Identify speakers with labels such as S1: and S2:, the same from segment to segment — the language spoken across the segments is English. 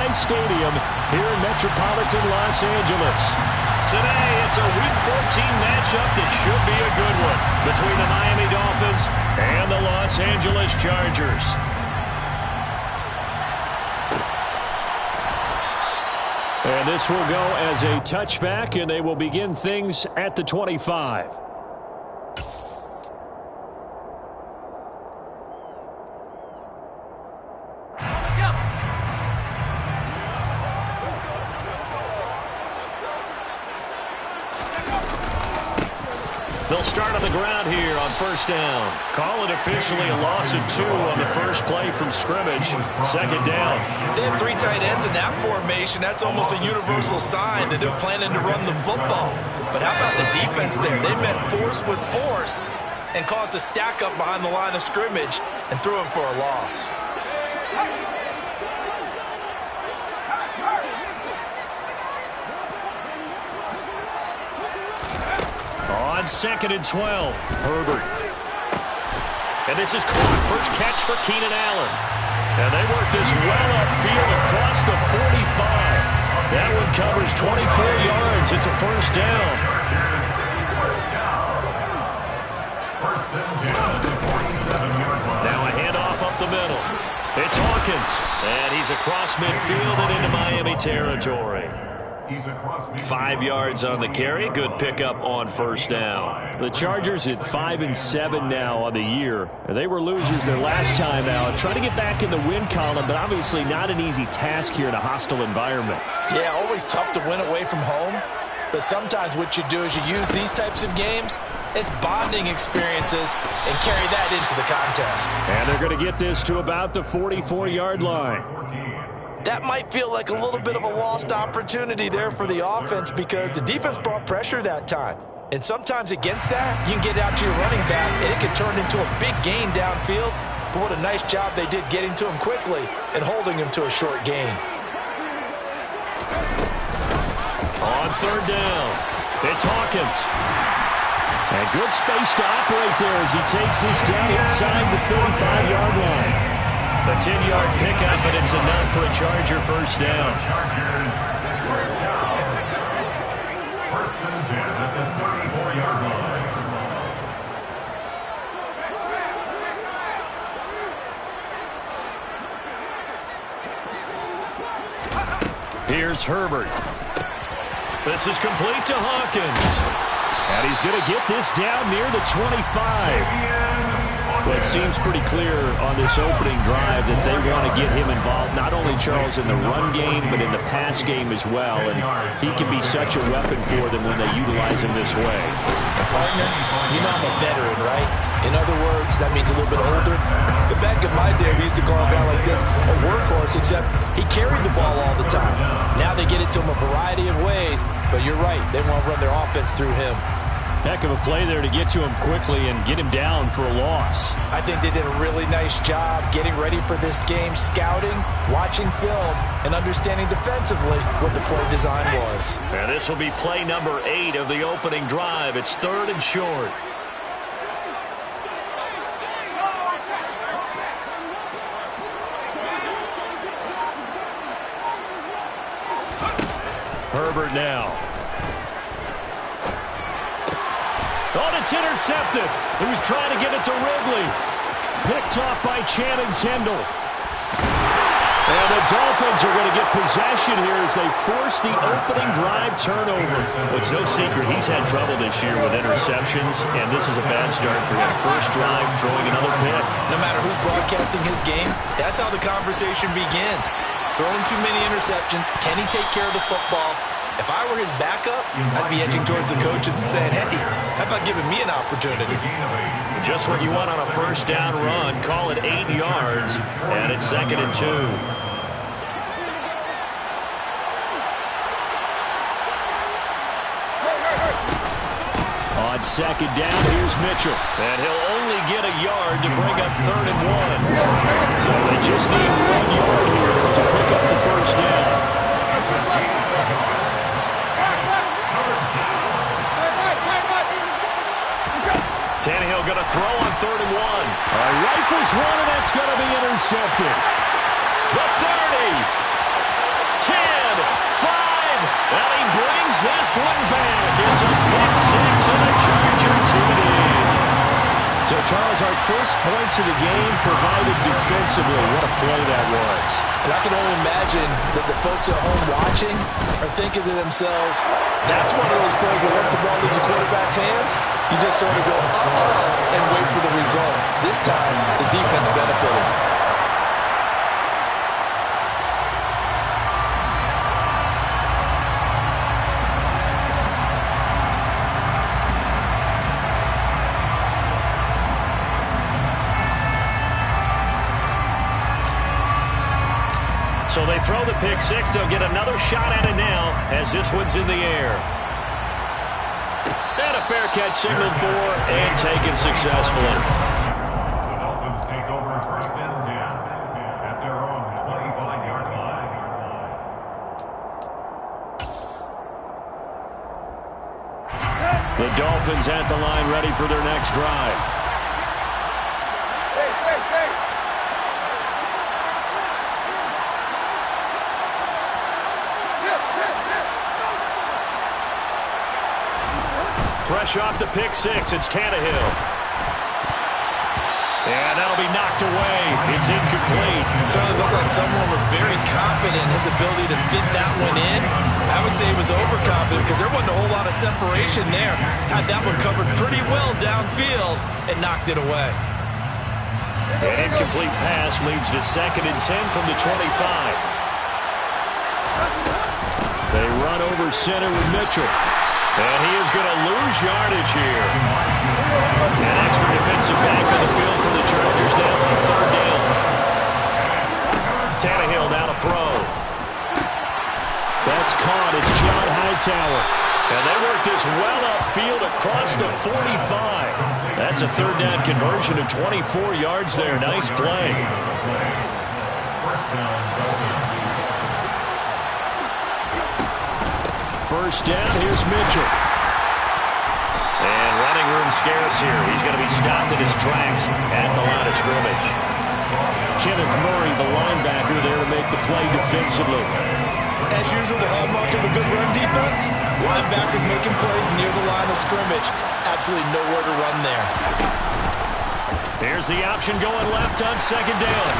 S1: SoFi Stadium here in metropolitan Los Angeles.
S2: Today, it's a Week 14 matchup that should be a good one between the Miami Dolphins and the Los Angeles Chargers.
S1: And this will go as a touchback, and they will begin things at the 25.
S2: They'll start on the ground here on first down. Call it officially a loss of 2 on the first play from scrimmage. Second down.
S3: They have 3 tight ends in that formation. That's almost a universal sign that they're planning to run the football. But how about the defense there? They met force with force and caused a stack up behind the line of scrimmage and threw him for a loss.
S2: On 2nd and 12, Herbert. And this is caught. First catch for Keenan Allen. And they work this well upfield across the 45. That one covers 24 yards. It's a first down. Now a handoff up the middle. It's Hawkins. And he's across midfield and into Miami territory. 5 yards on the carry. Good pickup on first down.
S1: The Chargers at 5-7 now on the year. They were losers their last time out. Trying to get back in the win column, but obviously not an easy task here in a hostile environment.
S3: Yeah, always tough to win away from home. But sometimes what you do is you use these types of games as bonding experiences and carry that into the contest.
S1: And they're going to get this to about the 44-yard line.
S3: That might feel like a little bit of a lost opportunity there for the offense because the defense brought pressure that time. And sometimes against that, you can get out to your running back, and it can turn into a big gain downfield. But what a nice job they did getting to him quickly and holding him to a short gain.
S2: On third down, it's Hawkins.
S1: And good space to operate there as he takes this down inside the 35-yard line.
S2: A 10-yard pickup, and it's enough for a Charger first down.
S4: First and 10 at the 34-yard
S2: line. Here's Herbert. This is complete to Hawkins.
S1: And he's going to get this down near the 25. Well, it seems pretty clear on this opening drive that they want to get him involved, not only, Charles, in the run game, but in the pass game as well. And he can be such a weapon for them when they utilize him this way.
S3: And partner, you know I'm a veteran, right? In other words, that means a little bit older. Back in my day, we used to call a guy like this a workhorse, except he carried the ball all the time. Now they get it to him a variety of ways, but you're right, they want to run their offense through him.
S1: Heck of a play there to get to him quickly and get him down for a loss.
S3: I think they did a really nice job getting ready for this game, scouting, watching film, and understanding defensively what the play design was.
S2: And this will be play number 8 of the opening drive. It's 3rd and short. Herbert now. Oh, it's intercepted. He was trying to get it to Ridley. Picked off by Channing Tindall.
S1: And the Dolphins are going to get possession here as they force the opening drive turnover.
S2: Well, it's no secret he's had trouble this year with interceptions, and this is a bad start for him. First drive, throwing another pick.
S3: No matter who's broadcasting his game, that's how the conversation begins. Throwing too many interceptions. Can he take care of the football? If I were his backup, I'd be edging towards the coaches and saying, hey, how about giving me an opportunity?
S2: Just what you want on a first down run. Call it 8 yards, and it's 2nd and 2.
S1: On second down, here's Mitchell.
S2: And he'll only get a yard to bring up 3rd and 1.
S1: So they just need 1 yard here to pick up the first down.
S2: Tannehill going to throw on 3rd and 1.
S1: Rifles one, and that's going to be intercepted.
S2: The 30. swing back. It's a pick six and a Charger TD.
S1: So, Charles, our first points of the game provided defensively. What a play that was.
S3: And I can only imagine that the folks at home watching are thinking to themselves, that's one of those plays where once the ball leaves the quarterback's hands, you just sort of go, and wait for the result. This time, the defense benefited.
S2: So they throw the pick six. They'll get another shot at it now as this one's in the air. And a fair catch signaled for and taken successfully.
S4: The Dolphins take over first and 10 at their own 25-yard line.
S2: The Dolphins at the line ready for their next drive. Fresh off the pick six, it's Tannehill. And that'll be knocked away. It's incomplete.
S3: It certainly looked like someone was very confident in his ability to fit that one in. I would say he was overconfident because there wasn't a whole lot of separation there. Had that one covered pretty well downfield and knocked it away.
S2: An incomplete pass leads to 2nd and 10 from the 25. They run over center with Mitchell. And he is going to lose yardage here. An extra defensive back on the field for the Chargers now on 3rd down. Tannehill now to throw.
S1: That's caught. It's John Hightower.
S2: And they work this well upfield across the 45. That's a 3rd down conversion of 24 yards there. Nice play.
S4: First down, Dolphins.
S1: First down, here's Mitchell.
S2: And running room scarce here. He's going to be stopped in his tracks at the line of scrimmage.
S1: Kenneth Murray, the linebacker, there to make the play defensively.
S3: As usual, the hallmark of a good run defense, linebackers making plays near the line of scrimmage. Absolutely nowhere to run there.
S2: Here's the option going left on 2nd down.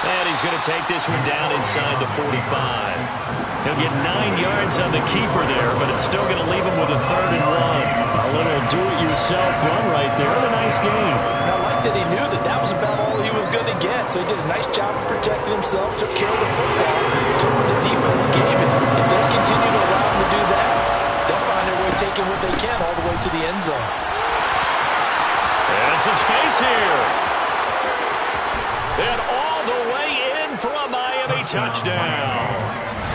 S2: And he's going to take this one down inside the 45. He'll get 9 yards on the keeper there, but it's still going to leave him with a 3rd and 1.
S1: A little do-it-yourself run right there. And a nice game.
S3: I like that he knew that that was about all he was going to get, so he did a nice job of protecting himself, took care of the football, took what the defense gave him. If they continue to allow him to do that, they'll find their way taking what they can all the way to the end zone.
S2: And some space here. And all the way in for a Miami touchdown.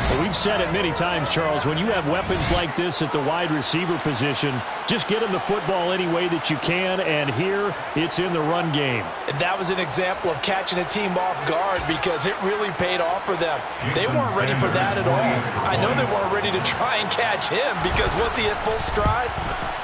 S1: Well, we've said it many times, Charles, when you have weapons like this at the wide receiver position, just get them the football any way that you can, and here it's in the run game.
S3: And that was an example of catching a team off guard because it really paid off for them. They weren't ready for that at all. I know they weren't ready to try and catch him because once he hit full stride,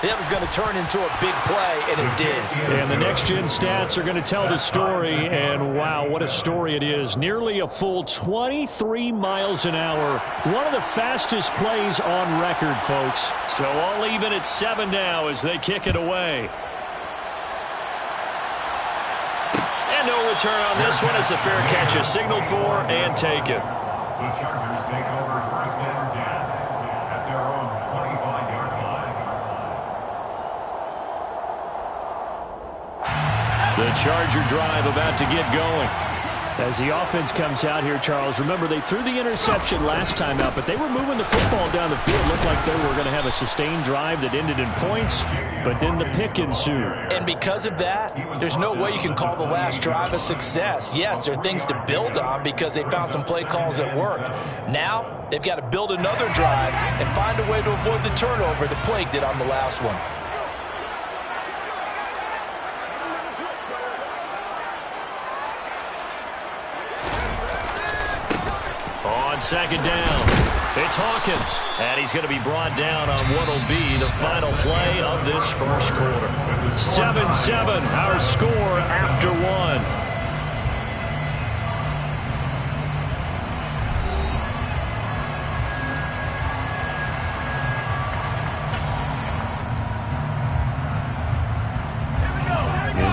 S3: that was going to turn into a big play, and it did.
S1: And the next-gen stats are going to tell the story, and wow, what a story it is. Nearly a full 23 miles an hour. One of the fastest plays on record, folks.
S2: So all even at 7 now as they kick it away. And no return on this one as the fair catch is signaled for and taken.
S4: The Chargers take over first and 10 at their own 25-yard line.
S2: The Charger drive about to get going.
S1: As the offense comes out here, Charles, remember they threw the interception last time out, but they were moving the football down the field. Looked like they were going to have a sustained drive that ended in points, but then the pick ensued.
S3: And because of that, there's no way you can call the last drive a success. Yes, there are things to build on because they found some play calls that work. Now, they've got to build another drive and find a way to avoid the turnover the Plague did on the last one.
S2: On 2nd down, it's Hawkins, and he's going to be brought down on what will be the final play of this first quarter. 7-7, our score after 1.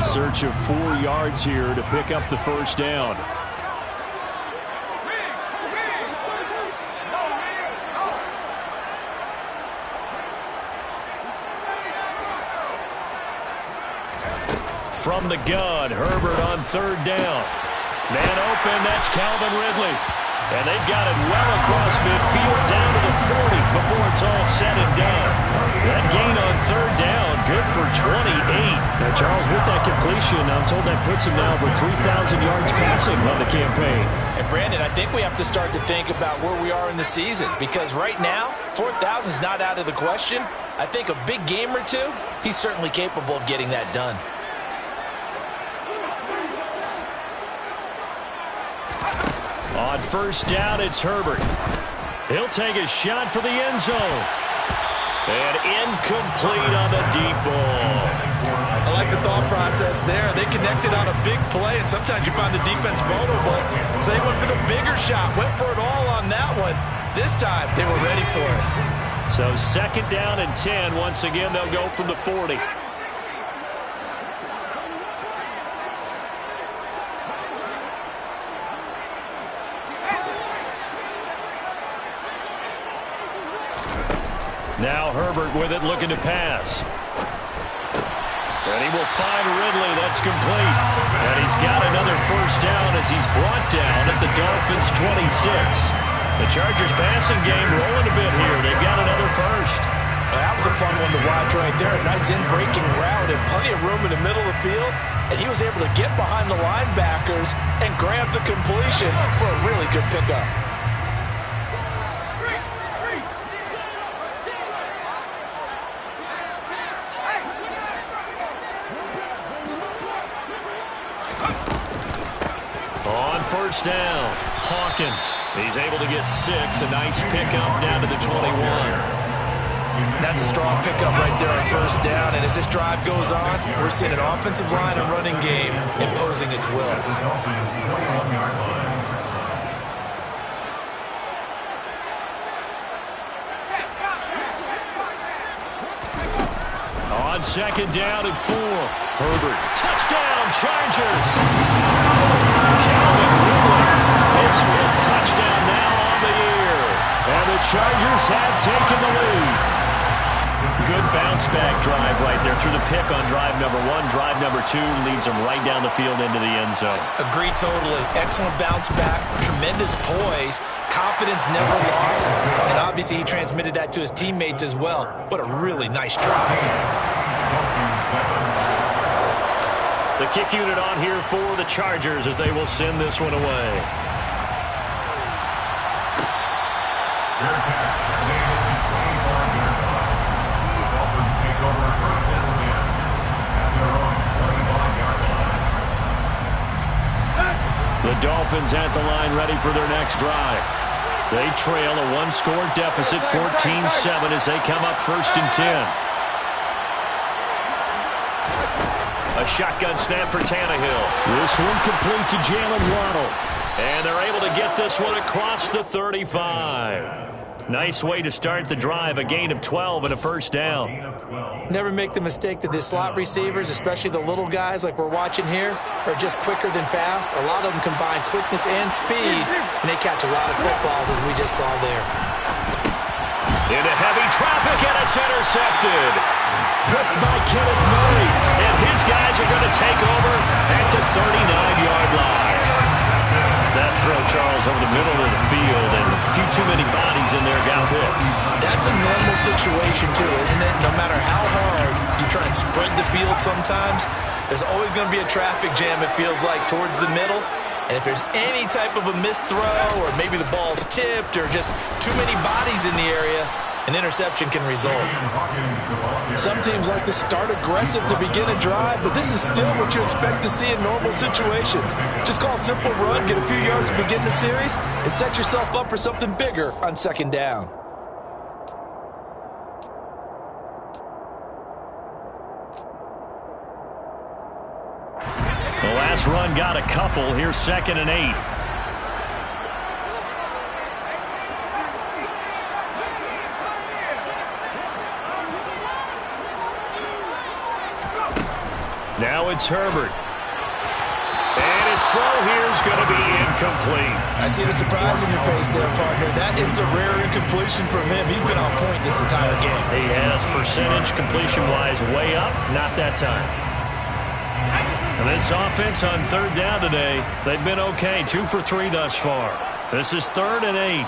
S1: search of 4 yards here to pick up the first down.
S2: From the gun, Herbert on third down. Man open, that's Calvin Ridley. And they've got it well across midfield down to the 40 before it's all said and done. That gain on third down, good for 28.
S1: Now, Charles, with that completion, I'm told that puts him now over 3,000 yards passing on the campaign.
S3: And, Brandon, I think we have to start to think about where we are in the season because right now, 4,000 is not out of the question. I think a big game or two, he's certainly capable of getting that done.
S2: On first down, it's Herbert. He'll take a shot for the end zone. And incomplete on the deep ball.
S3: I like the thought process there. They connected on a big play, and sometimes you find the defense vulnerable. So they went for the bigger shot, went for it all on that one. This time, they were ready for it.
S2: So second down and 10. Once again, they'll go from the 40. Now Herbert with it, looking to pass. And he will find Ridley. That's complete. And he's got another first down as he's brought down at the Dolphins' 26. The Chargers passing game rolling a bit here. They've got another first.
S3: Well, that was a fun one to watch right there. A nice in-breaking route and plenty of room in the middle of the field. And he was able to get behind the linebackers and grab the completion for a really good pickup.
S2: On first down, Hawkins. He's able to get 6. A nice pickup down to the 21.
S3: That's a strong pickup right there on first down. And as this drive goes on, we're seeing an offensive line and running game imposing its will.
S2: On second down and 4. Herbert. Touchdown, Chargers. Calvin Ridley. His 5th touchdown now on the year.
S1: And the Chargers have taken the lead.
S2: Good bounce-back drive right there through the pick on drive number 1. Drive number 2 leads them right down the field into the end zone.
S3: Agree totally. Excellent bounce back. Tremendous poise. Confidence never lost. And obviously he transmitted that to his teammates as well. What a really nice drive.
S2: The kick unit on here for the Chargers as they will send this one away. The Dolphins at the line ready for their next drive. They trail a 1-score deficit, 14-7 as they come up first and 10. A shotgun snap for Tannehill.
S1: This one complete to Jalen Waddle.
S2: And they're able to get this one across the 35. Nice way to start the drive. A gain of 12 and a first down.
S3: Never make the mistake that the slot receivers, especially the little guys like we're watching here, are just quicker than fast. A lot of them combine quickness and speed, and they catch a lot of footballs as we just saw there.
S2: Into heavy traffic, and it's intercepted.
S1: Picked by Kenneth Murray.
S2: And his guys are going to take over at the 39-yard line. That throw, Charles, over the middle of the field, and a few too many bodies in there got picked.
S3: That's a normal situation, too, isn't it? No matter how hard you try and spread the field sometimes, there's always going to be a traffic jam, it feels like, towards the middle. And if there's any type of a missed throw or maybe the ball's tipped or just too many bodies in the area, an interception can result.
S5: Some teams like to start aggressive to begin a drive, but this is still what you expect to see in normal situations. Just call a simple run, get a few yards to begin the series, and set yourself up for something bigger on second down.
S2: The last run got a couple. Here's 2nd and 8. Now it's Herbert. And his throw here is going to be incomplete.
S3: I see the surprise in your face there, partner. That is a rare incompletion from him. He's been on point this entire game.
S2: He has percentage completion-wise way up, not that time. And this offense on third down today, they've been okay, 2 for 3 thus far. This is 3rd and 8.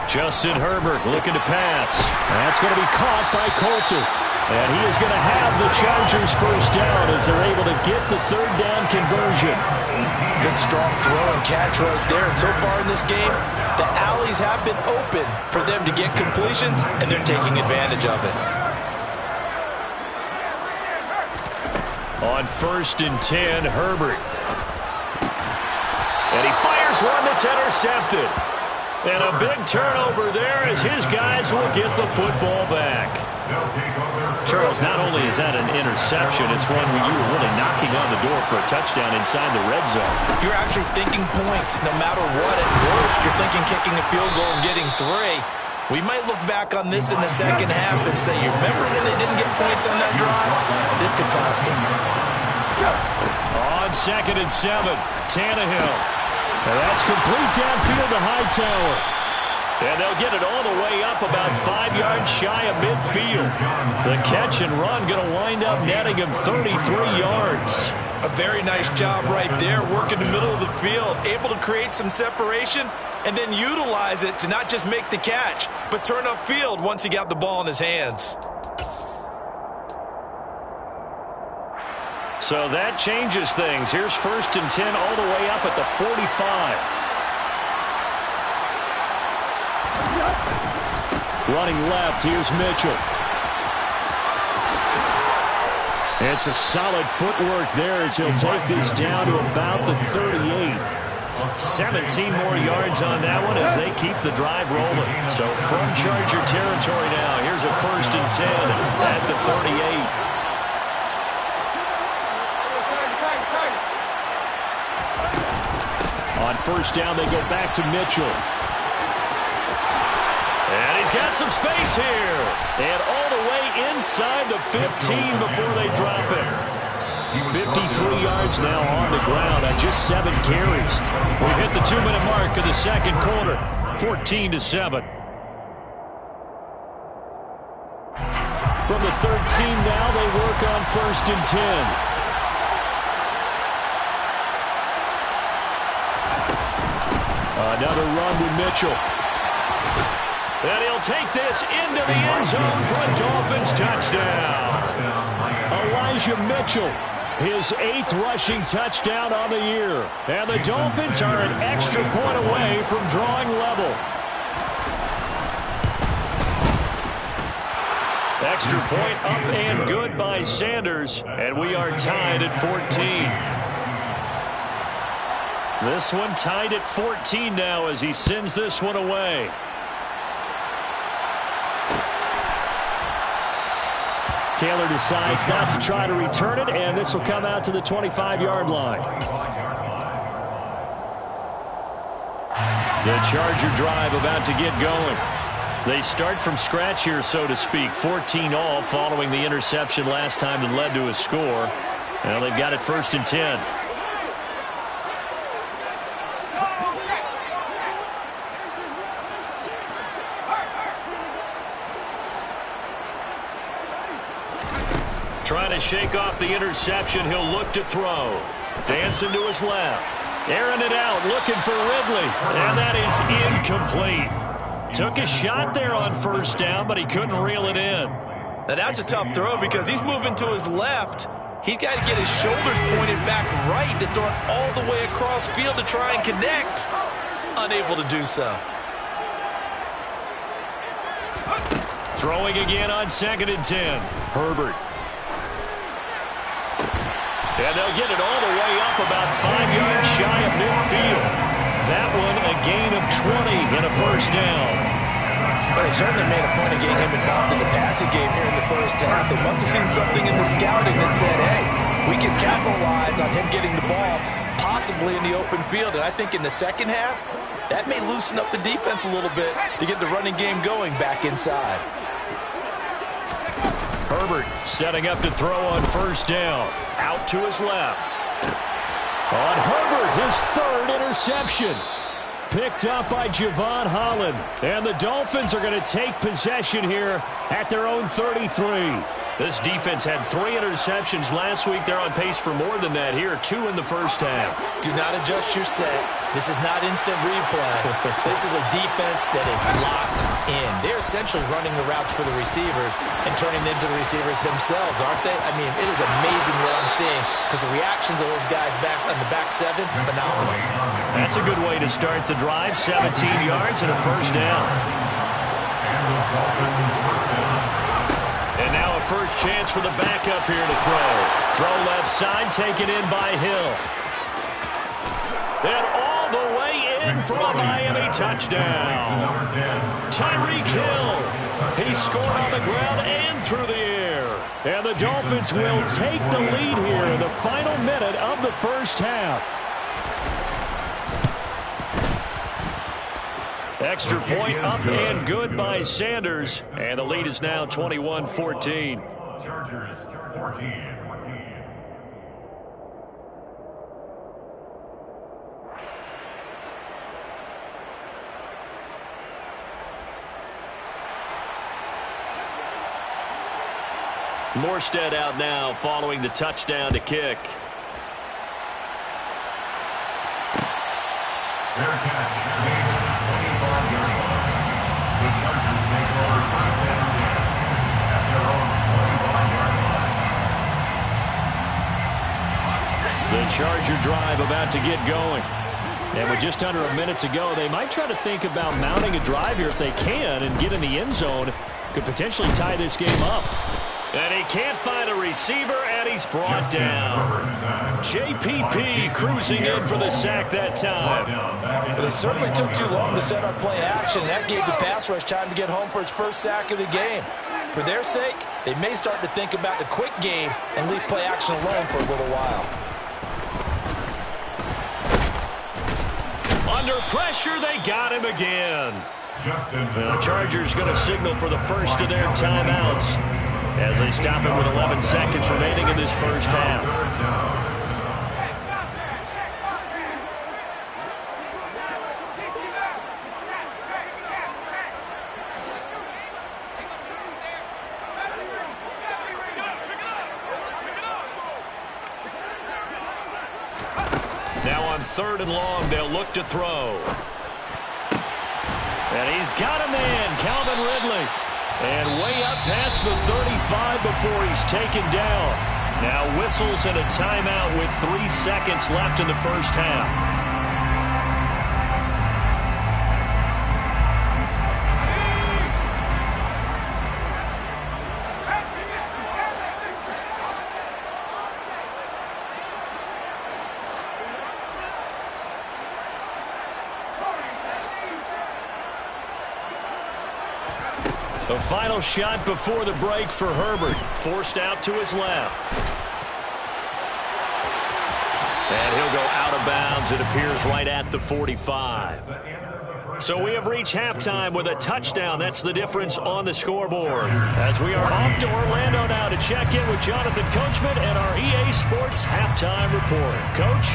S2: Justin Herbert looking to pass.
S1: That's going to be caught by Coulter. And he is going to have the Chargers first down as they're able to get the third down conversion.
S5: Good strong throw and catch right there. And so far in this game, the alleys have been open for them to get completions, and they're taking advantage of it.
S2: On 1st and 10, Herbert. And he fires one that's intercepted. And a big turnover there as his guys will get the football back. Charles, not only is that an interception, it's one where you were really knocking on the door for a touchdown inside the red zone.
S5: You're actually thinking points no matter what. At worst, you're thinking kicking a field goal and getting 3. We might look back on this in the second half and say, you remember when they didn't get points on that drive? This could cost them.
S2: On 2nd and 7, Tannehill.
S1: And that's complete downfield to Hightower.
S2: And they'll get it all the way up about 5 yards shy of midfield. The catch and run going to wind up netting him 33 yards.
S5: A very nice job right there, working the middle of the field, able to create some separation and then utilize it to not just make the catch, but turn upfield once he got the ball in his hands.
S2: So that changes things. Here's 1st and 10 all the way up at the 45.
S1: Running left, here's Mitchell. It's a solid footwork there as he'll take this down to about the 38.
S2: 17 more yards on that one as they keep the drive rolling. So from Charger territory now, here's a 1st and 10 at the 38.
S1: On 1st down, they go back to Mitchell.
S2: And he's got some space here. And all the way inside the 15 before they drop it.
S1: 53 yards now on the ground on just 7 carries.
S2: We've hit the 2-minute mark of the second quarter. 14-7.
S1: From the 13 now, they work on 1st and 10. Another run with Mitchell.
S2: And he'll take this into the end zone for a Dolphins touchdown.
S1: Elijah Mitchell, his 8th rushing touchdown on the year. And the Dolphins are an extra point away from drawing level.
S2: Extra point up and good by Sanders. And we are tied at 14. This one tied at 14 now as he sends this one away.
S1: Taylor decides not to try to return it, and this will come out to the 25-yard line.
S2: The Charger drive about to get going. They start from scratch here, so to speak. 14 all following the interception last time that led to a score. Well, they've got it 1st and 10. Trying to shake off the interception. He'll look to throw. Dancing to his left. Airing it out, looking for Ridley. And that is incomplete. Took a shot there on 1st down, but he couldn't reel it in.
S5: Now that's a tough throw because he's moving to his left. He's got to get his shoulders pointed back right to throw it all the way across field to try and connect. Unable to do so.
S2: Throwing again on 2nd and 10. Herbert. And they'll get it all the way up about 5 yards shy of midfield. That one a gain of 20 and a 1st down.
S5: But they certainly made a point of getting him involved in the passing game here in the 1st half. They must have seen something in the scouting that said, hey, we can capitalize on him getting the ball
S3: possibly in the open field. And I think in the second half, that may loosen up the defense a little bit to get the running game going back inside.
S2: Herbert setting up to throw on first down. Out to his left.
S1: On Herbert, his third interception. Picked up by Jevon Holland. And the Dolphins are going to take possession here at their own 33.
S2: This defense had 3 interceptions last week. They're on pace for more than that here. 2 in the first half.
S3: Do not adjust your set. This is not instant replay. This is a defense that is locked in. They're essentially running the routes for the receivers and turning into the receivers themselves, aren't they? I mean, it is amazing what I'm seeing because the reactions of those guys back on the back 7, phenomenal.
S2: That's a good way to start the drive. 17 yards and a first down. And now a first chance for the backup here to throw. Throw left side, taken in by Hill. And all the way in for a Miami touchdown. Tyreek Hill. He scored on the ground and through the air. And the Dolphins will take the lead here in the final minute of the first half. Extra point up and good by Sanders. And the lead is now 21-14.
S4: Chargers 14.
S2: Morstead out now following the touchdown to kick.
S4: Fair catch made at the 25-yard line. The Chargers take over first and 10 at their own 25-yard line.
S1: The Charger drive about to get going. And with just under a minute to go, they might try to think about mounting a drive here if they can and get in the end zone. Could potentially tie this game up.
S2: And he can't find a receiver, and he's brought down. JPP cruising in for the sack that time.
S3: But it certainly took too long to set up play action, and that gave the pass rush time to get home for its first sack of the game. For their sake, they may start to think about the quick game and leave play action alone for a little while.
S2: Under pressure, they got him again. The Chargers going to signal for the first of their timeouts as they stop it with 11 seconds remaining in this first half. Now on 3rd and long, they'll look to throw. And he's got a man, Calvin Ridley. And way up past the 35 before he's taken down. Now whistles and a timeout with 3 seconds left in the first half. The final shot before the break for Herbert. Forced out to his left. And he'll go out of bounds, it appears, right at the 45. So we have reached halftime with a touchdown. That's the difference on the scoreboard. As we are off to Orlando now to check in with Jonathan Coachman and our EA Sports Halftime Report. Coach?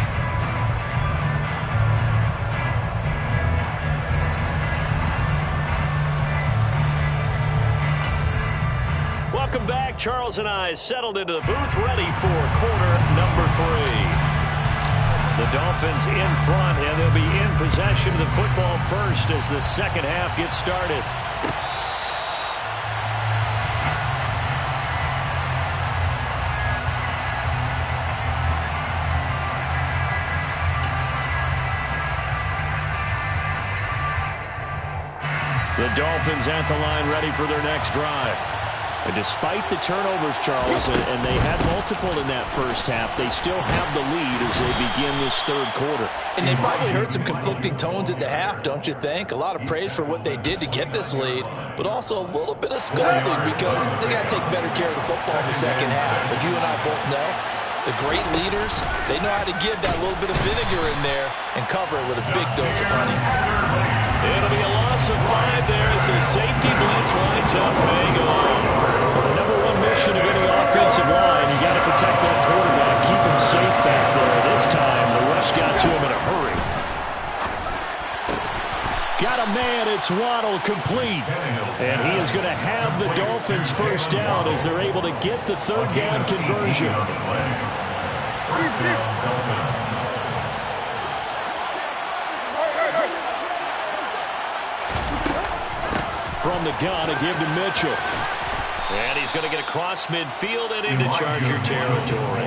S2: Welcome back. Charles and I settled into the booth, ready for quarter number 3. The Dolphins in front, and they'll be in possession of the football first as the second half gets started. The Dolphins at the line, ready for their next drive. And despite the turnovers, Charles, and they had multiple in that first half, they still have the lead as they begin this third quarter.
S3: And they probably heard some conflicting tones at the half, don't you think? A lot of praise for what they did to get this lead, but also a little bit of scolding because they got to take better care of the football in the second half. As you and I both know,
S5: The great leaders, they know how to give that little bit of vinegar in there and cover it with a big dose of honey.
S2: It'll be a loss of 5 there as the safety blitz lines up, paying off.
S1: The number one mission of any offensive line, you got to protect that quarterback, keep him safe back there. This time, the rush got to him in a hurry. Got a man, it's Waddle, complete. And he is going to have the Dolphins first down as they're able to get the third down conversion. From the gun, a give to Mitchell.
S2: And he's going to get across midfield and into Charger territory.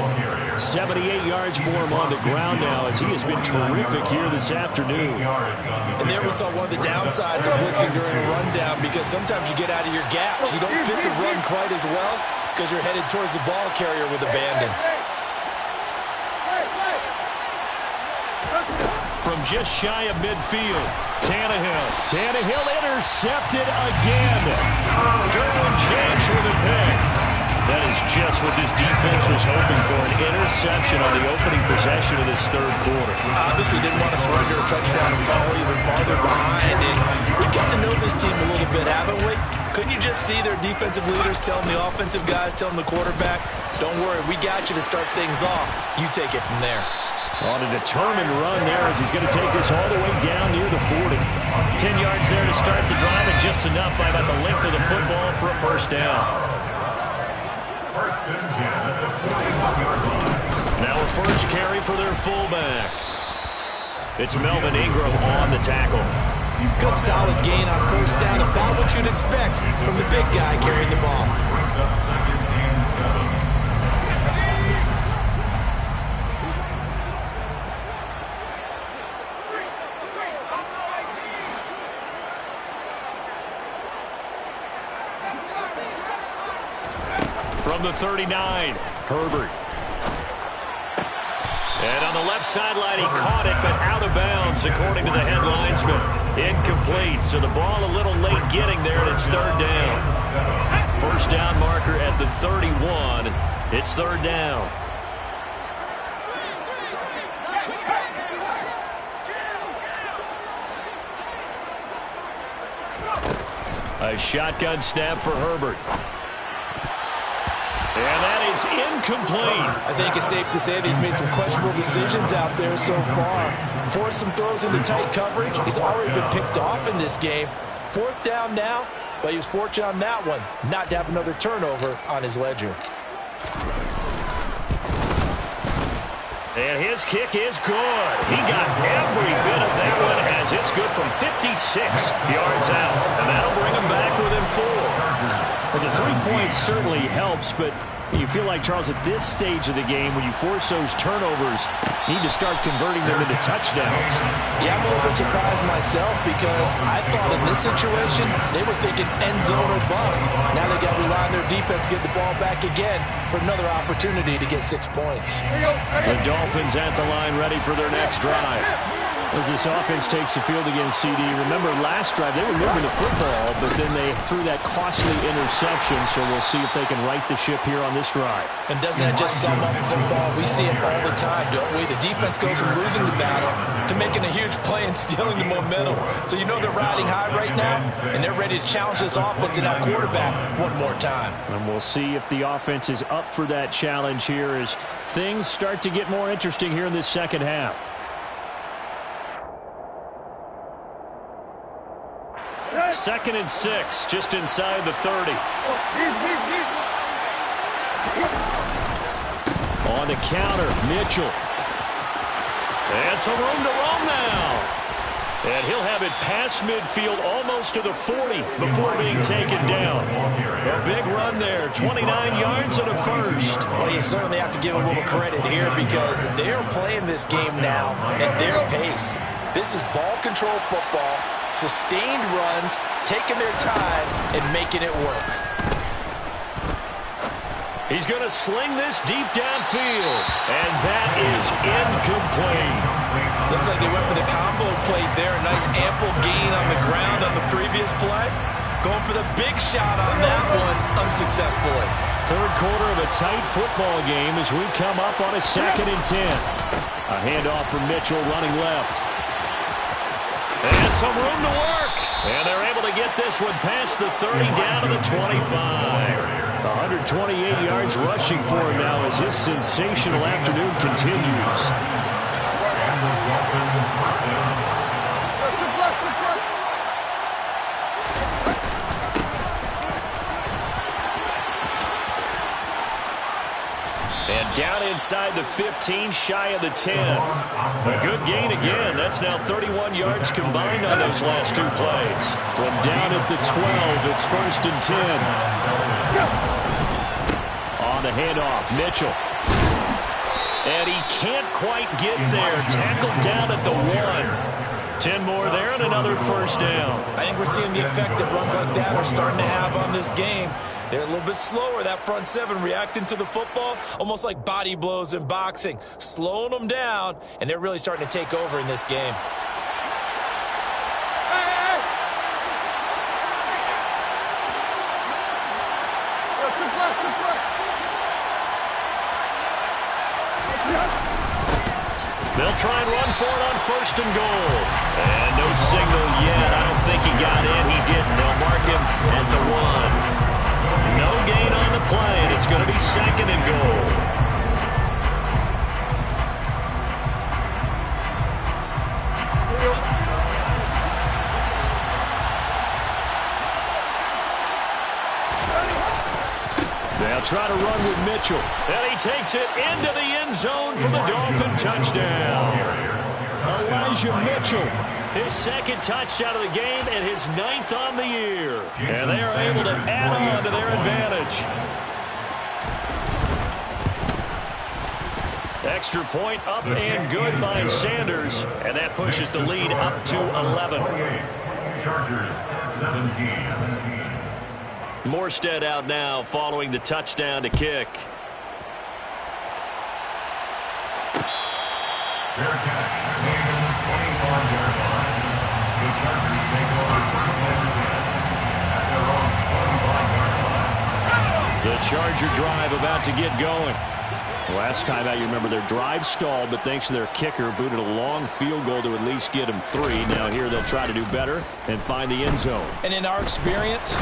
S1: 78 yards for him on the ground now as he has been terrific here this afternoon.
S5: And there we saw one of the downsides of blitzing during a rundown, because sometimes you get out of your gaps. You don't fit the run quite as well because you're headed towards the ball carrier with abandon.
S2: From just shy of midfield, Tannehill. Tannehill intercepted again. Derwin James with a pick. That is just what this defense was hoping for, an interception on the opening possession of this third quarter.
S5: Obviously didn't want to surrender a touchdown and fall even farther behind. And we've gotten to know this team a little bit, haven't we? Couldn't you just see their defensive leaders telling the offensive guys, telling the quarterback, don't worry, we got you to start things off. You take it from there.
S1: On a determined run there as he's going to take this all the way down near the 40.
S2: 10 yards there to start the drive, and just enough by about the length of the football for a first down.
S4: First and 10 at the 41-yard line.
S2: Now a first carry for their fullback. It's Melvin Ingram on the tackle.
S5: Good solid gain on first down, about what you'd expect from the big guy carrying the ball.
S4: Brings up 2nd and 7.
S2: From the 39, Herbert. And on the left sideline, he caught it, but out of bounds, according to the head linesman. Incomplete, so the ball a little late getting there, and it's third down. First down marker at the 31. It's third down. A shotgun snap for Herbert. And that is incomplete.
S5: I think it's safe to say that he's made some questionable decisions out there so far. Forced some throws into tight coverage. He's already been picked off in this game. Fourth down now, but he was fortunate on that one not to have another turnover on his ledger.
S2: And his kick is good. He got every bit of that one as it's good from 56 yards out. And that'll bring him back within 4.
S1: Well, the 3 points certainly helps, but you feel like, Charles, at this stage of the game, when you force those turnovers, you need to start converting them into touchdowns.
S5: Yeah, I'm a little bit surprised myself because I thought in this situation, they were thinking end zone or bust. Now they got to rely on their defense, get the ball back again for another opportunity to get 6 points.
S1: The Dolphins at the line ready for their next drive. As this offense takes the field against CD, remember last drive they were moving the football, but then they threw that costly interception, so we'll see if they can right the ship here on this drive.
S5: And doesn't that just sum up football? We see it all the time, don't we? The defense goes from losing the battle to making a huge play and stealing the momentum. So you know they're riding high right now, and they're ready to challenge this offense and that quarterback one more time.
S1: And we'll see if the offense is up for that challenge here as things start to get more interesting here in this second half.
S2: Second and 6, just inside the 30.
S1: On the counter, Mitchell.
S2: And some room to roam now. And he'll have it past midfield almost to the 40 before being taken down. A big run there, 29 yards and a first.
S5: Well, you certainly have to give a little credit here because they're playing this game now at their pace. This is ball control football, sustained runs, taking their time, and making it work.
S2: He's going to sling this deep downfield, and that is incomplete.
S5: Looks like they went for the combo plate there. A nice ample gain on the ground on the previous play. Going for the big shot on that one unsuccessfully.
S2: third quarter of a tight football game as we come up on a 2nd and 10. A handoff from Mitchell running left. And some room to work. And they're able to get this one past the 30 down to the 25.
S1: 128 yards rushing for him now as his sensational afternoon continues.
S2: And down inside the 15, shy of the 10. A good gain again. That's now 31 yards combined on those last 2 plays.
S1: From down at the 12, it's 1st and 10.
S2: On the handoff, Mitchell. And he can't quite get there. Tackled down at the 1. 10 more there and another first down.
S3: I think we're seeing the effect that runs like that are starting to have on this game. They're a little bit slower, that front 7, reacting to the football, almost like body blows in boxing, slowing them down, and they're really starting to take over in this game.
S2: They'll try and run for it on 1st and goal. And no signal yet. I don't think he got in. He didn't. They'll mark him at the 1. No gain on the play, and it's going to be 2nd and goal. They'll try to run with Mitchell. And he takes it into the end zone for the Dolphin touchdown. Elijah Mitchell. His 2nd touchdown of the game and his 9th on the year. And they are able to add on to their advantage. Extra point up and good by Sanders. And that pushes the lead up to 11.
S4: Chargers 17.
S2: Morstead out now following the touchdown to kick.
S4: Fair catch made on the 25-yard line. The Chargers take over 1st and 10 at their own 25-yard line.
S1: The Charger drive about to get going. Last time out, you remember their drive stalled, but thanks to their kicker, booted a long field goal to at least get them 3. Now here they'll try to do better and find the end zone.
S3: And in our experience,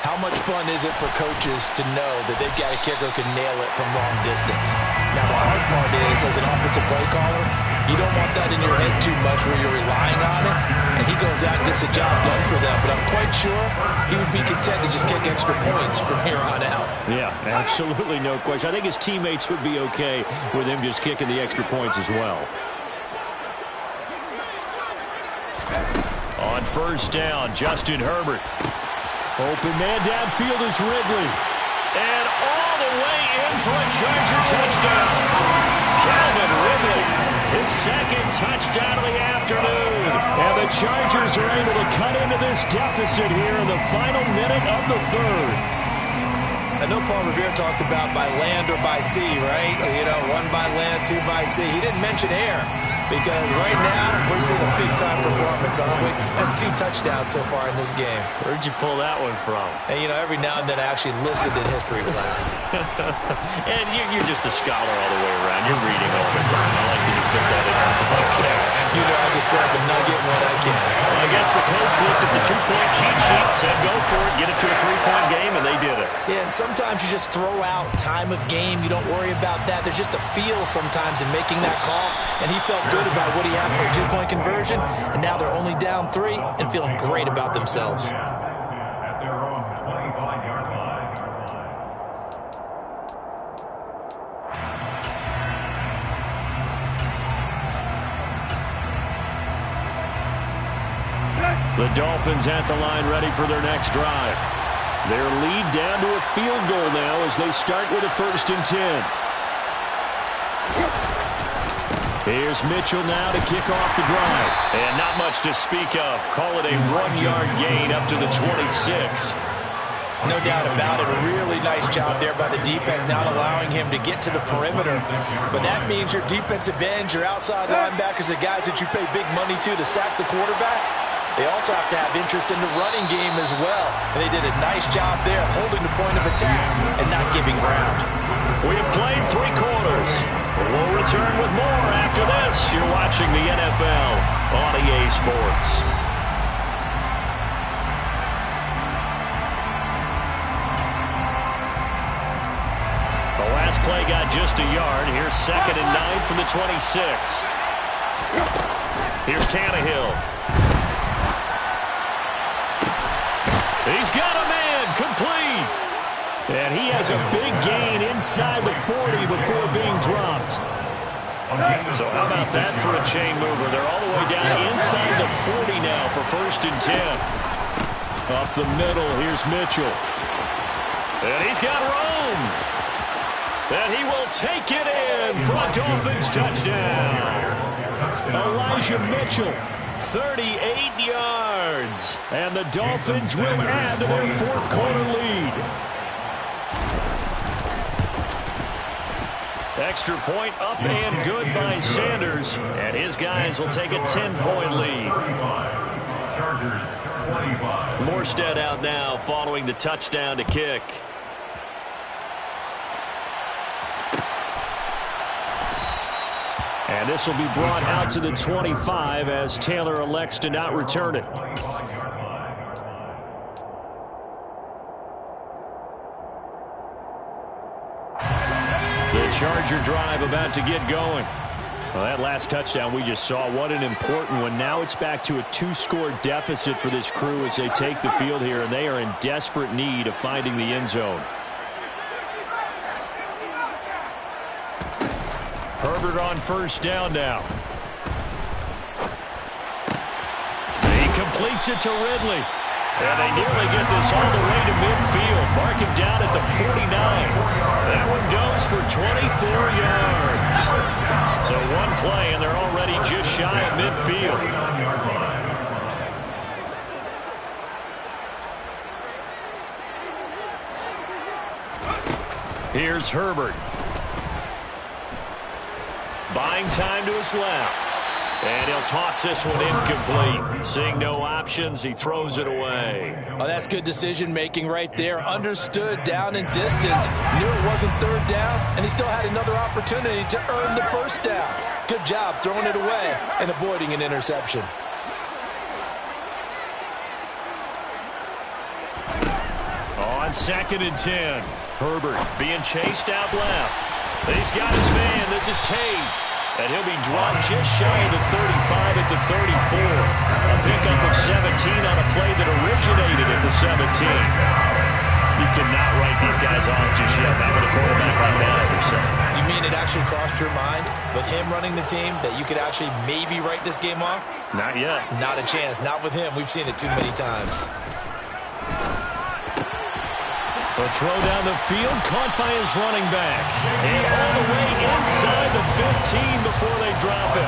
S3: how much fun is it for coaches to know that they've got a kicker who can nail it from long distance? Now, the hard part is, as an offensive play caller, you don't want that in your head too much where you're relying on it, and he goes out and gets the job done for them. But I'm quite sure he would be content to just kick extra points from here on out.
S1: Yeah, absolutely no question. I think his teammates would be okay with him just kicking the extra points as well.
S2: On 1st down, Justin Herbert. Open man downfield is Ridley. And all the way in for a Charger touchdown. Calvin Ridley, his 2nd touchdown of the afternoon. And the Chargers are able to cut into this deficit here in the final minute of the 3rd.
S3: I know Paul Revere talked about by land or by sea, right? You know, 1 by land, 2 by sea. He didn't mention air because right now we're seeing a big-time performance, aren't we? That's 2 touchdowns so far in this game.
S2: Where'd you pull that one from?
S3: And, you know, every now and then I actually listened in history class.
S2: And you're just a scholar all the way around. You're reading all the time. I like that you fit that in. Okay.
S3: You know, I just grab a nugget when I can.
S2: Well, I guess the coach looked at the 2-point cheat sheet, said go for it, get it to a 3-point game, and they did it.
S3: Yeah, and sometimes you just throw out time of game. You don't worry about that. There's just a feel sometimes in making that call, and he felt good about what he had for a 2-point conversion, and now they're only down 3 and feeling great about themselves.
S4: At their own 25-yard line.
S1: The Dolphins at the line ready for their next drive. Their lead down to a field goal now as they start with a 1st and 10. Here's Mitchell now to kick off the drive.
S2: And not much to speak of. Call it a 1-yard gain up to the 26.
S3: No doubt about it. A really nice job there by the defense, not allowing him to get to the perimeter. But that means your defensive ends, your outside linebackers, the guys that you pay big money to sack the quarterback, they also have to have interest in the running game as well. And they did a nice job there holding the point of attack and not giving ground.
S2: We have played 3 quarters. We'll return with more after this. You're watching the NFL on EA Sports. The last play got just a yard. Here's 2nd and 9 from the 26. Here's Tannehill. He's got a man, complete.
S1: And he has a big gain inside the 40 before being dropped.
S2: So how about that for a chain mover? They're all the way down inside the 40 now for 1st and 10.
S1: Up the middle, here's Mitchell.
S2: And he's got Rome. And he will take it in for a Dolphins touchdown.
S1: Elijah Mitchell.
S2: 38 yards.
S1: And the Dolphins will add to their 4th quarter lead.
S2: Extra point up and good by Sanders. And his guys will take a 10-point lead.
S4: Chargers 25.
S2: Morstead out now following the touchdown to kick.
S1: And this will be brought out to the 25 as Taylor elects to not return it. The Charger drive about to get going. Well, that last touchdown we just saw, what an important one. Now it's back to a 2-score deficit for this crew as they take the field here, and they are in desperate need of finding the end zone.
S2: Herbert on 1st down now. He completes it to Ridley. And they nearly get this all the way to midfield. Mark him down at the 49. That one goes for 24 yards. So one play, and they're already just shy of midfield. Here's Herbert. Buying time to his left. And he'll toss this one incomplete. Seeing no options, he throws it away.
S3: Oh, that's good decision-making right there. Understood down and distance. Knew it wasn't 3rd down, and he still had another opportunity to earn the 1st down. Good job throwing it away and avoiding an interception.
S2: On 2nd and 10. Herbert being chased out left. He's got his man. This is Tate. And he'll be dropped just shy of the 35 at the 34. A pickup of 17 on a play that originated at the 17. You cannot write these guys off just yet. Not with a quarterback like that, I would say.
S3: You mean it actually crossed your mind with him running the team that you could actually maybe write this game off?
S2: Not yet.
S3: Not a chance. Not with him. We've seen it too many times.
S2: A throw down the field, caught by his running back. And all the way inside the 15 before they drop him.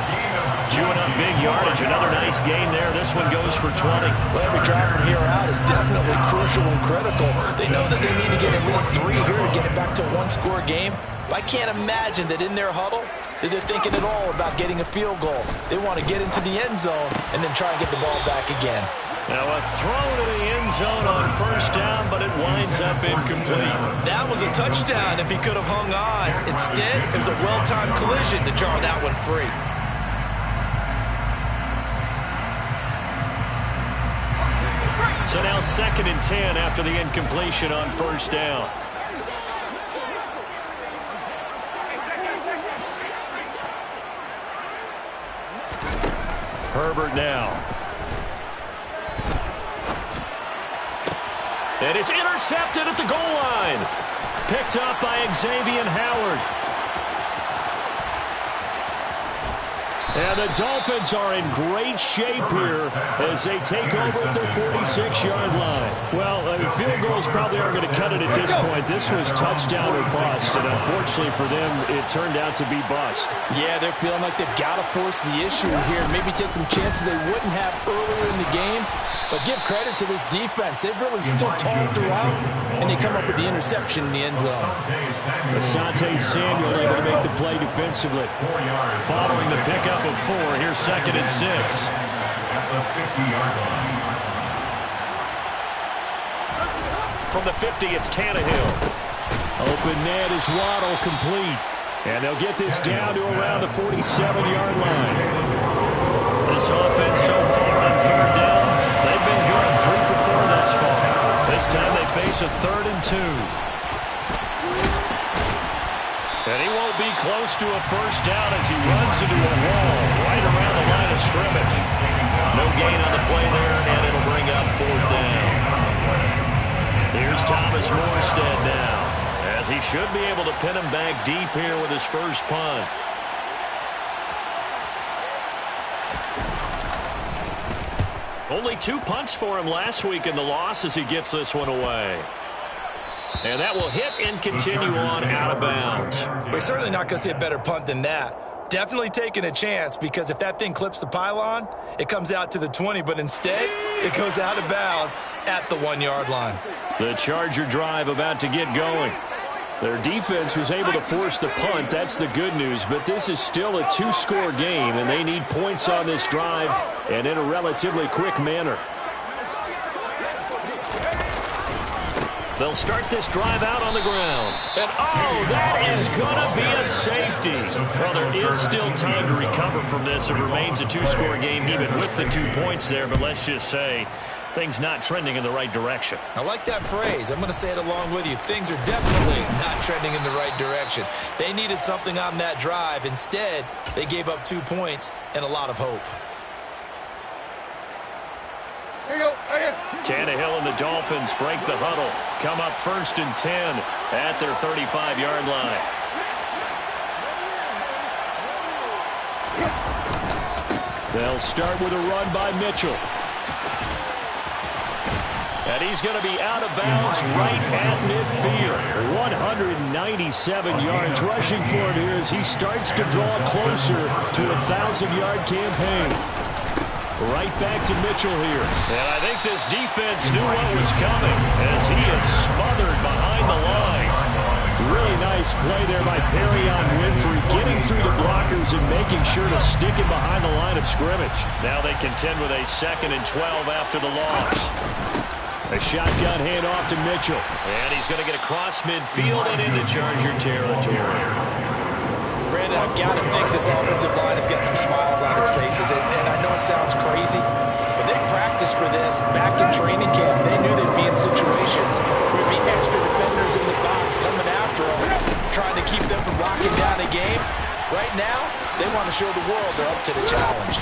S2: Chewing up big yardage. Another nice gain there. This one goes for 20.
S3: Well, every drive from here out is definitely crucial and critical. They know that they need to get at least 3 here to get it back to a 1-score game. But I can't imagine that in their huddle that they're thinking at all about getting a field goal. They want to get into the end zone and then try and get the ball back again.
S2: Now a throw to the end zone on 1st down, but it winds up incomplete.
S3: That was a touchdown if he could have hung on. Instead, it was a well-timed collision to jar that one free.
S2: So now 2nd and 10 after the incompletion on 1st down. Herbert now. And it's intercepted at the goal line. Picked up by Xavier Howard.
S1: And the Dolphins are in great shape here as they take over at their 46-yard line. Well, field goals probably aren't going to cut it at this point. This was touchdown or bust, and unfortunately for them, it turned out to be bust.
S5: Yeah, they're feeling like they've got to force the issue here. Maybe take some chances they wouldn't have earlier in the game. But give credit to this defense. They've really stood tall throughout, and they come up with the interception in the end zone.
S1: Asante Samuel able to make the play defensively.
S2: Following the pickup of 4, here's 2nd and 6.
S4: at the 50-yard line.
S2: From the 50, it's Tannehill.
S1: Open net is Waddle, complete. And they'll get this down to around the 47-yard line.
S2: This offense so far on third down, they've been good, 3 for 4 thus far. This time they face a 3rd and 2. And he won't be close to a first down as he runs into a wall right around the line of scrimmage. No gain on the play there, and it'll bring up 4th down. Here's Thomas Morstead now, as he should be able to pin him back deep here with his first punt. Only 2 punts for him last week in the loss as he gets this one away. And that will hit and continue on out of bounds.
S3: We're certainly not going to see a better punt than that. Definitely taking a chance, because if that thing clips the pylon, it comes out to the 20, but instead it goes out of bounds at the 1-yard line.
S2: The Charger drive about to get going.
S1: Their defense was able to force the punt. That's the good news. But this is still a 2-score game, and they need points on this drive and in a relatively quick manner.
S2: They'll start this drive out on the ground. And, oh, that is going to be a safety. Well, there is still time to recover from this. It remains a 2-score game even with the 2 points there. But let's just say things not trending in the right direction.
S3: I like that phrase. I'm going to say it along with you. Things are definitely not trending in the right direction. They needed something on that drive. Instead, they gave up 2 points and a lot of hope.
S2: Tannehill and the Dolphins break the huddle. Come up 1st and 10 at their 35-yard line.
S1: They'll start with a run by Mitchell.
S2: And he's going to be out of bounds right at midfield.
S1: 197 yards rushing for him here as he starts to draw closer to a 1,000-yard campaign. Right back to Mitchell here.
S2: And I think this defense knew what was coming as he is smothered behind the line.
S1: Really nice play there by Perrion Winfrey, getting through the blockers and making sure to stick him behind the line of scrimmage.
S2: Now they contend with a 2nd and 12 after the loss.
S1: A shotgun handoff to Mitchell.
S2: And he's going to get across midfield and into Charger territory.
S3: Brandon, I've got to think this offensive line has got some smiles on its faces, and I know it sounds crazy, but they practiced for this back in training camp. They knew they'd be in situations where there'd be extra defenders in the box coming after them, trying to keep them from locking down a game. Right now, they want to show the world they're up to the challenge.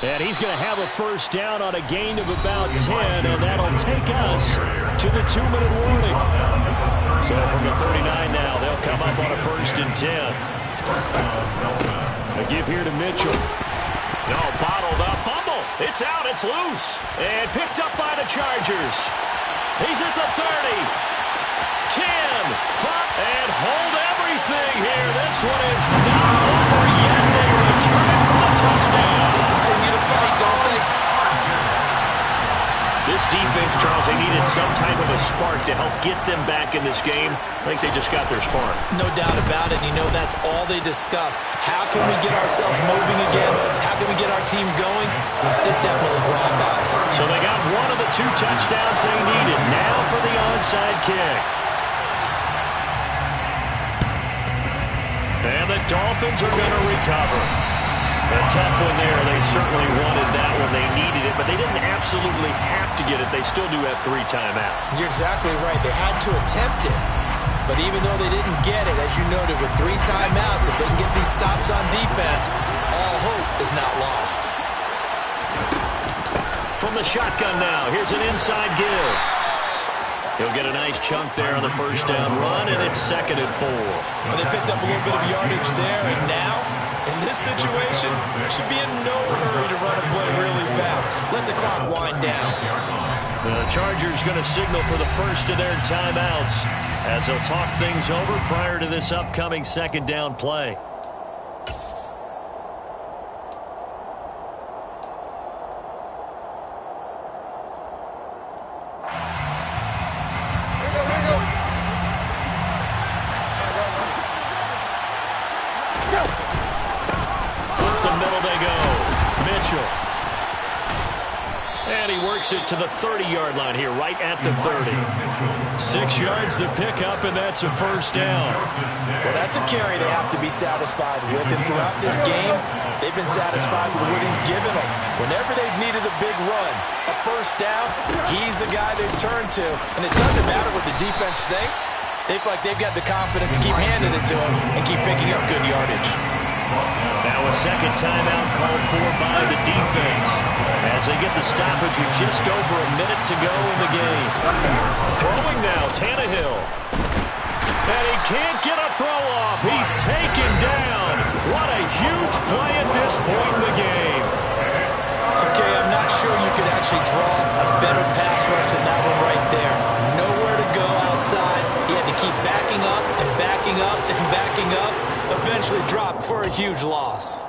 S1: And he's going to have a first down on a gain of about 10, and that'll take us to the 2-minute warning.
S2: So from the 39 now, they'll come up on a 1st and 10.
S1: A give here to Mitchell.
S2: No, bottled up. Fumble. It's out. It's loose. And picked up by the Chargers. He's at the 30. 10. 5. And hold everything here. This one is not over yet. They return it for a touchdown.
S3: They continue to fight, don't they?
S2: This defense, Charles, they needed some type of a spark to help get them back in this game. I think they just got their spark.
S3: No doubt about it. You know, that's all they discussed. How can we get ourselves moving again? How can we get our team going? This definitely qualifies.
S2: So they got one of the 2 touchdowns they needed. Now for the onside kick. And the Dolphins are going to recover. A tough one there. They certainly wanted that one. They needed it, but they didn't absolutely have to get it. They still do have 3 timeouts.
S3: You're exactly right. They had to attempt it. But even though they didn't get it, as you noted, with 3 timeouts, if they can get these stops on defense, all hope is not lost.
S2: From the shotgun now, here's an inside give. He'll get a nice chunk there on the first down run, and it's 2nd and 4.
S3: Well, they picked up a little bit of yardage there, and now, in this situation, should be in no hurry to run a play really fast. Let the clock wind down.
S2: The Chargers going to signal for the first of their timeouts as they'll talk things over prior to this upcoming 2nd down play. And he works it to the 30-yard line here, right at the 30. 6 yards to pick up, and that's a first down.
S3: Well, that's a carry they have to be satisfied with. And throughout this game, they've been satisfied with what he's given them. Whenever they've needed a big run, a first down, he's the guy they've turned to. And it doesn't matter what the defense thinks. They feel like they've got the confidence to keep handing it to him and keep picking up good yardage.
S2: Now a second timeout called for by the defense as they get the stoppage with just over a minute to go in the game. Throwing now, Tannehill. And he can't get a throw off. He's taken down. What a huge play at this point in the game.
S3: Okay, I'm not sure you could actually draw a better pass rush than that one right there. Nowhere to go outside. He had to keep backing up and backing up and backing up. Eventually dropped for a huge loss.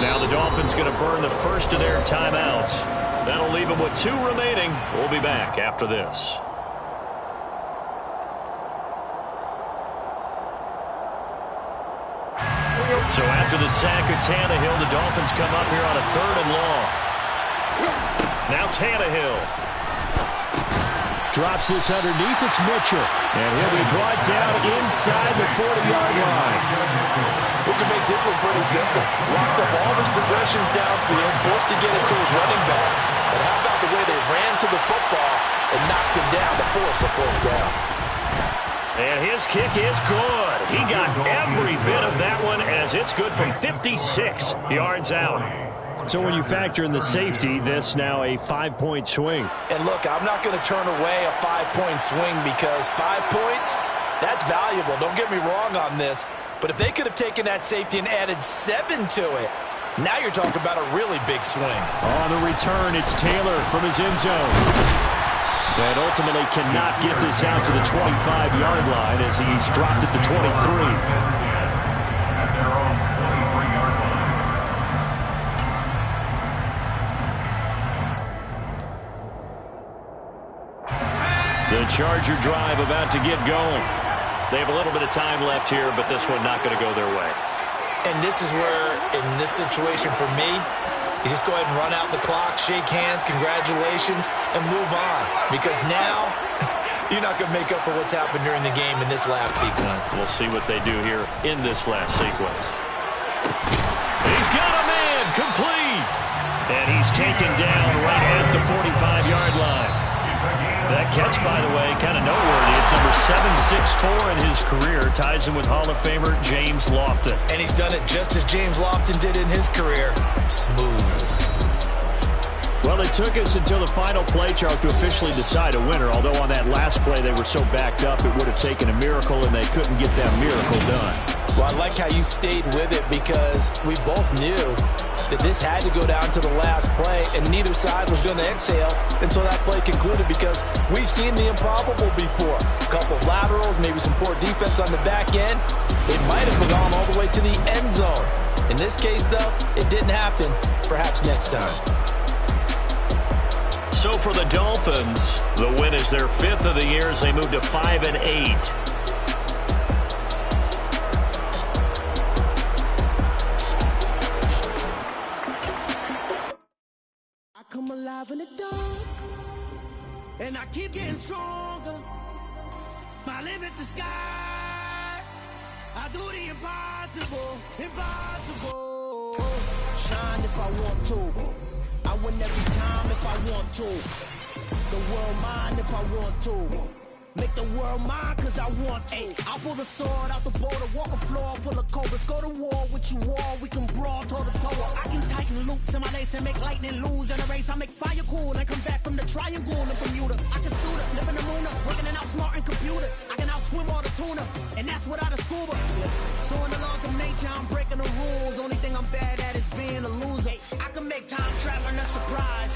S2: Now the Dolphins going to burn the first of their timeouts. That'll leave them with 2 remaining. We'll be back after this. So after the sack of Tannehill, the Dolphins come up here on a 3rd and long. Now Tannehill.
S1: Drops this underneath. It's Mitchell. And he'll be brought down inside the 40-yard line.
S3: We can make this one pretty simple. Locked up all his progressions downfield, forced to get it to his running back. But how about the way they ran to the football and knocked him down to force a 4th down?
S2: And his kick is good. He got every bit of that one as it's good from 56 yards out.
S1: So when you factor in the safety, this now a 5-point swing.
S3: And look, I'm not going to turn away a 5-point swing because 5 points, that's valuable. Don't get me wrong on this. But if they could have taken that safety and added 7 to it, now you're talking about a really big swing.
S1: On the return, it's Taylor from his end zone. And ultimately cannot get this out to the 25-yard line as he's dropped at the 23.
S4: At their own 23-yard line.
S2: The Charger drive about to get going. They have a little bit of time left here, but this one not going to go their way.
S3: And this is where, in this situation for me, you just go ahead and run out the clock, shake hands, congratulations, and move on. Because now, you're not going to make up for what's happened during the game in this last sequence.
S2: We'll see what they do here in this last sequence. He's got a man, complete. And he's taken down right at the 45-yard line. That catch, by the way, kind of noteworthy. It's number 764 in his career. Ties him with Hall of Famer James Lofton.
S3: And he's done it just as James Lofton did in his career. Smooth.
S1: Well, it took us until the final play, Charles, to officially decide a winner. Although on that last play they were so backed up, it would have taken a miracle, and they couldn't get that miracle done.
S3: Well, I like how you stayed with it because we both knew that this had to go down to the last play, and neither side was going to exhale until that play concluded because we've seen the improbable before. A couple of laterals, maybe some poor defense on the back end. It might have gone all the way to the end zone. In this case, though, it didn't happen. Perhaps next time.
S2: So for the Dolphins, the win is their 5th of the year as they move to 5-8.
S6: Come alive in the dark, and I keep getting stronger. My limit's the sky. I do the impossible, impossible. Shine if I want to. I win every time if I want to. The world mine if I want to. Make the world mine cause I want to. I'll pull the sword out the border, walk a floor full of cobras. Go to war with you all, we can brawl toe to toe. I can tighten loops in my lace and make lightning lose in a race. I make fire cool and come back from the triangle in Bermuda. I can suit it, live in the moon, working and outsmarting computers. I can outswim all the tuna, and that's without a scuba. So in the laws of nature, I'm breaking the rules. Only thing I'm bad at is being a loser. I can make time traveling a surprise.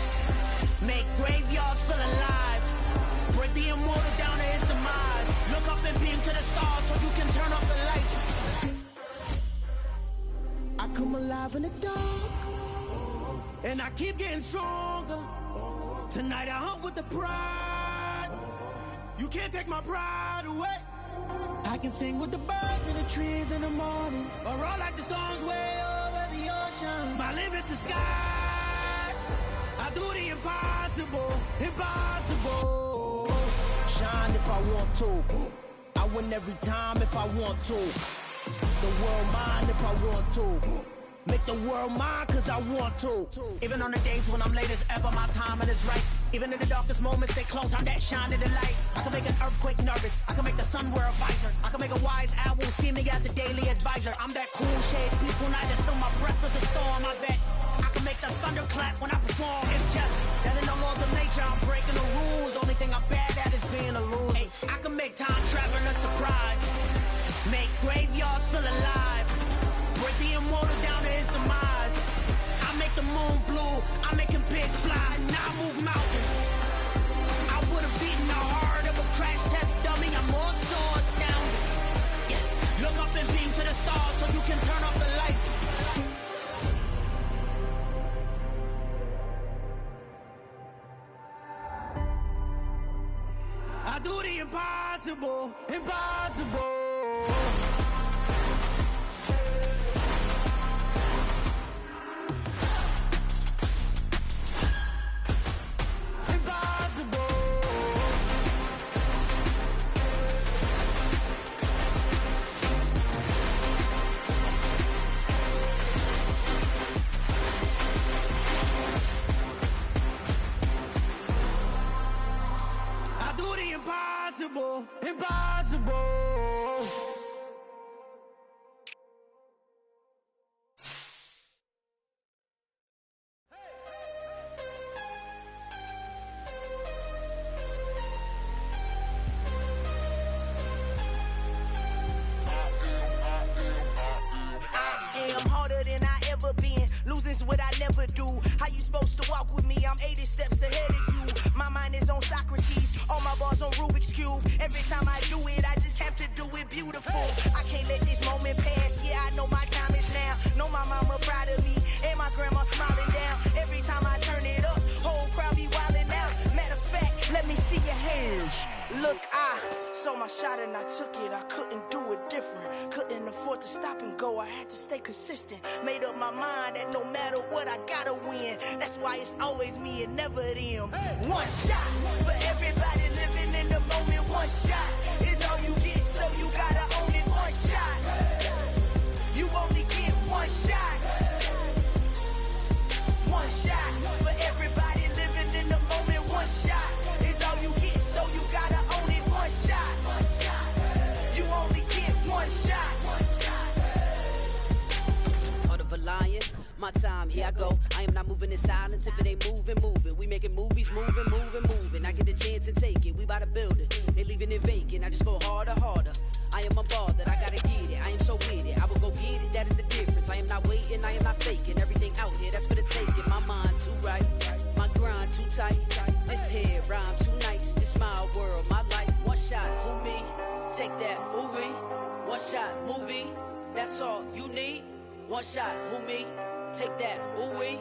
S6: Make graveyards feel alive. Break the immortal down to his demise. Look up and beam to the stars so you can turn off the lights. I come alive in the dark, and I keep getting stronger. Tonight I hunt with the pride. You can't take my pride away. I can sing with the birds and the trees in the morning, or roll like the storms way over the ocean. My limit's the sky. I do the impossible, impossible. Shine if I want to. I win every time if I want to. The world mine if I want to. Make the world mine cause I want to. Even on the days when I'm late as ever, my timing is right. Even in the darkest moments, stay close, I'm that shining the light. I can make an earthquake nervous, I can make the sun wear a visor. I can make a wise owl see me as a daily advisor. I'm that cool shade, peaceful night, and still my breath is a storm, I bet. I can make the thunder clap when I perform. It's just that in the laws of nature, I'm breaking the rules. Only thing I'm bad at is being a loser. Hey, I can make time travel a surprise. Make graveyards feel alive. Break the immortal down to his demise. I make the moon blue, I'm making pigs fly. Now I move mountains. I would've beaten the heart of a crash test dummy. I'm more so astounded. Yeah. Look up and beam to the stars so you can turn off the lights. I do the impossible, impossible. Impossible, impossible. Losing's what I never do. How you supposed to walk with me? I'm 80 steps ahead of you. My mind is on Socrates, all my bars on Rubik's Cube. Every time I do it, I just have to do it beautiful. I can't let this moment pass. Yeah, I know my time is now. Know my mama proud of me, and my grandma smiling down. Every time I turn it up, whole crowd be wildin' out. Matter of fact, let me see your hands. Look, I saw my shot and I took it. I couldn't do it different. Couldn't afford to stop and go. I had to stay consistent. Made up my mind that no matter what, I gotta win. That's why it's always me and never them. One shot for everybody living in the moment. One shot is all you get, so you gotta own it. One shot. You only get one shot. One shot for everybody living in the moment. One shot is all you get, so you gotta own it. One shot. You only get one shot.
S7: Heart of a lion, my time, here I go. I am not moving in silence. If it ain't moving, move it. We making movies, moving, moving, moving. I get a chance and take it. We bout to build it. They leaving it vacant. I just go harder, harder. I am unbothered, I gotta get it. I am so with it. I will go get it. That is the difference. I am not waiting. I am not faking. Everything out here, that's for the taking. My mind too right. My grind too tight. This here rhyme too nice. This my world, my life. One shot, who me? Take that, who we? One shot, movie. That's all you need. One shot, who me? Take that, who we?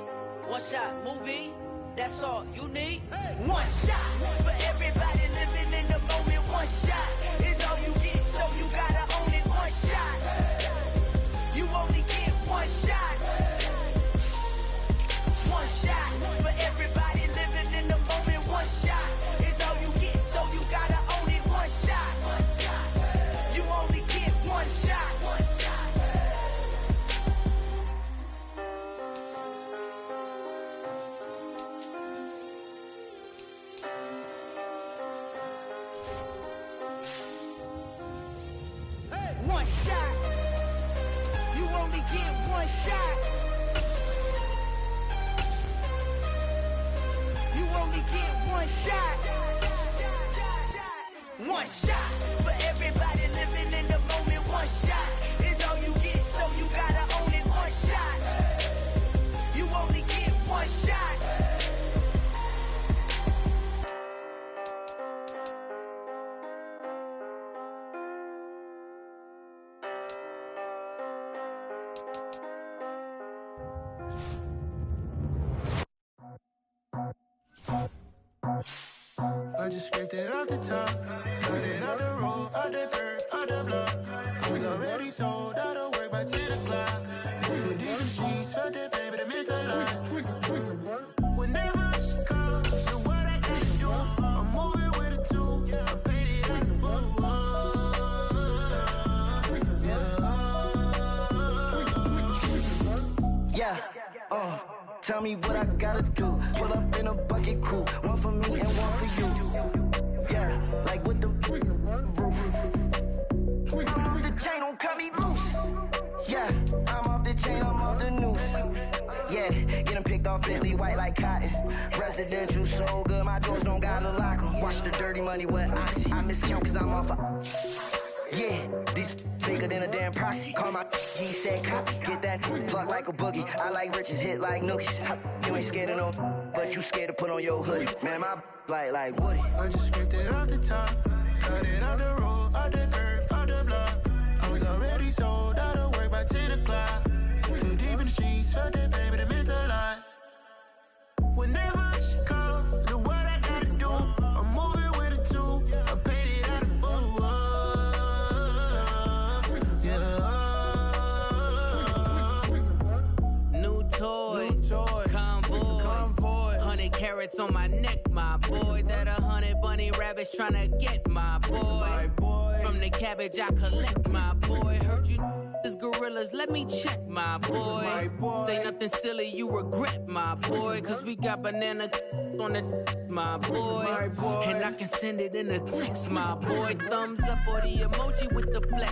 S7: One shot, movie. That's all you need.
S6: One shot for everybody living in the moment. One shot is all you get, so you gotta own it. One shot. You only get one shot. One shot for everybody living in the moment. One shot is all you get, so you gotta own it. One shot. You only get one shot. One shot. You only get one shot. You only get one shot. One shot for everybody living in the moment. One shot is all you get, so you gotta own it. One shot. You only get one shot. I just scraped it off the top. Cut it out the road, out the dirt, out the block. I was already sold out of work by 10 o'clock. Too deep in streets, felt it, baby, that meant a lot. Whenever she calls, do what I gotta do. I'm moving with a two. I paid it out the full.
S8: Yeah, tell me what I gotta do. Pull up in a bucket crew, one for me and one for you. Yeah, like with the roof. I'm off the chain, don't cut me loose. Yeah, I'm off the chain, I'm off the noose. Yeah, getting picked off Bentley, white like cotton. Residential so good, my doors don't gotta lock 'em. Watch the dirty money with Oxy. I miscount cause I'm off yeah, these bigger than a damn proxy. Call my he said copy. Get that plug like a boogie. I like riches, hit like nookies. You ain't scared of no, but you scared to put on your hoodie. Man, my like Woody.
S6: I just scraped it off the top. Cut it out the road, out the curve, out the block. I was already sold out of work by 10 o'clock. Too deep in the streets, felt it, baby, that meant a lot. Whenever she calls, do what I gotta do. I'm moving with a two. I paid it out of full.
S9: Convoy, 100 carats on my neck, my boy. That 100 bunny rabbits tryna get my boy. From the cabbage I collect, my boy. Heard you is gorillas, let me check, my boy. Say nothing silly, you regret, my boy. Cause we got banana on the my boy. And I can send it in a text, my boy. Thumbs up or the emoji with the flex.